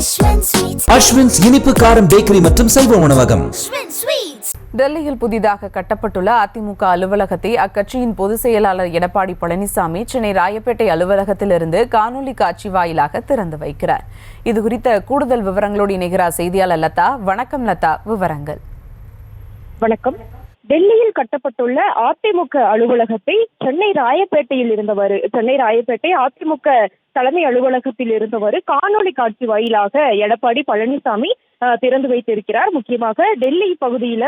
அஸ்வின்ஸ் இனிப்பு காரம் பேக்கரி மற்றும் செல்வ உணவகம். டெல்லியில் புதிதாக கட்டப்பட்டுள்ள அதிமுக அலுவலகத்தை அக்கட்சியின் பொதுச் செயலாளர் எடப்பாடி பழனிசாமி சென்னை ராயப்பேட்டை அலுவலகத்திலிருந்து காணொலி காட்சி வாயிலாக திறந்து வைக்கிறார். இதுகுறித்த கூடுதல் விவரங்களோடு இணைகிறார் செய்தியாளர் லதா. வணக்கம் லதா, விவரங்கள். வணக்கம். டெல்லியில் கட்டப்பட்டுள்ள அதிமுக அலுவலகத்தை சென்னை ராயப்பேட்டை அதிமுக தலைமை அலுவலகத்தில் இருந்தவர் காணொலி காட்சி வாயிலாக எடப்பாடி பழனிசாமி திறந்து வைத்திருக்கிறார். முக்கியமாக டெல்லி பகுதியில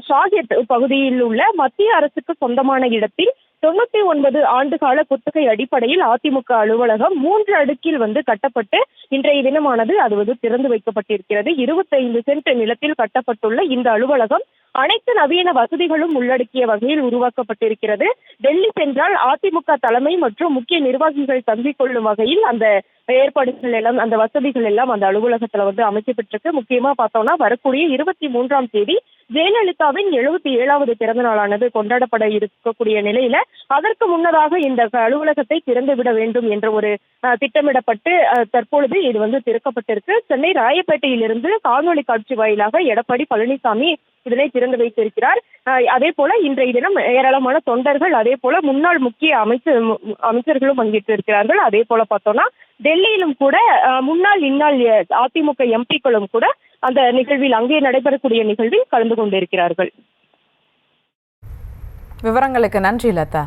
ஷாஹித் பகுதியில் உள்ள மத்திய அரசுக்கு சொந்தமான இடத்தில் 99 ஆண்டுகால குத்தகை அடிப்படையில் அதிமுக அலுவலகம் 3 அடுக்கில் கட்டப்பட்டு இன்றைய தினமானது அது திறந்து வைக்கப்பட்டிருக்கிறது. 25 சென்ட் நிலத்தில் கட்டப்பட்டுள்ள இந்த அலுவலகம் அனைத்து நவீன வசதிகளும் உள்ளடக்கிய வகையில் உருவாக்கப்பட்டிருக்கிறது. டெல்லி சென்றால் அதிமுக தலைமை மற்றும் முக்கிய நிர்வாகிகள் தங்கிக் கொள்ளும் வகையில் அந்த ஏற்பாடுகள் எல்லாம், அந்த வசதிகள் எல்லாம் அந்த அலுவலகத்துல அமைக்கப்பட்டிருக்கு. முக்கியமா பார்த்தோம்னா வரக்கூடிய 23ஆம் தேதி ஜெயலலிதாவின் 77வது பிறந்த நாளானது கொண்டாடப்பட இருக்கக்கூடிய நிலையில அதற்கு முன்னதாக இந்த அலுவலகத்தை திறந்துவிட வேண்டும் என்ற ஒரு திட்டமிடப்பட்டு தற்பொழுது இது திறக்கப்பட்டிருக்கு. சென்னை ராயப்பேட்டையிலிருந்து காணொலி காட்சி வாயிலாக எடப்பாடி பழனிசாமி இதனை திறந்து வைத்திருக்கிறார். அதே போல இன்றைய தினம் ஏராளமான தொண்டர்கள், அதே போல முன்னாள் முக்கிய அமைச்சர்களும் பங்கேற்றிருக்கிறார்கள். அதே போல பார்த்தோம்னா டெல்லியிலும் கூட முன்னாள் இந்நாள் அதிமுக எம்பிக்களும் கூட அந்த நிகழ்வில், அங்கே நடைபெறக்கூடிய நிகழ்வில் கலந்து கொண்டிருக்கிறார்கள். விவரங்களுக்கு நன்றி லதா.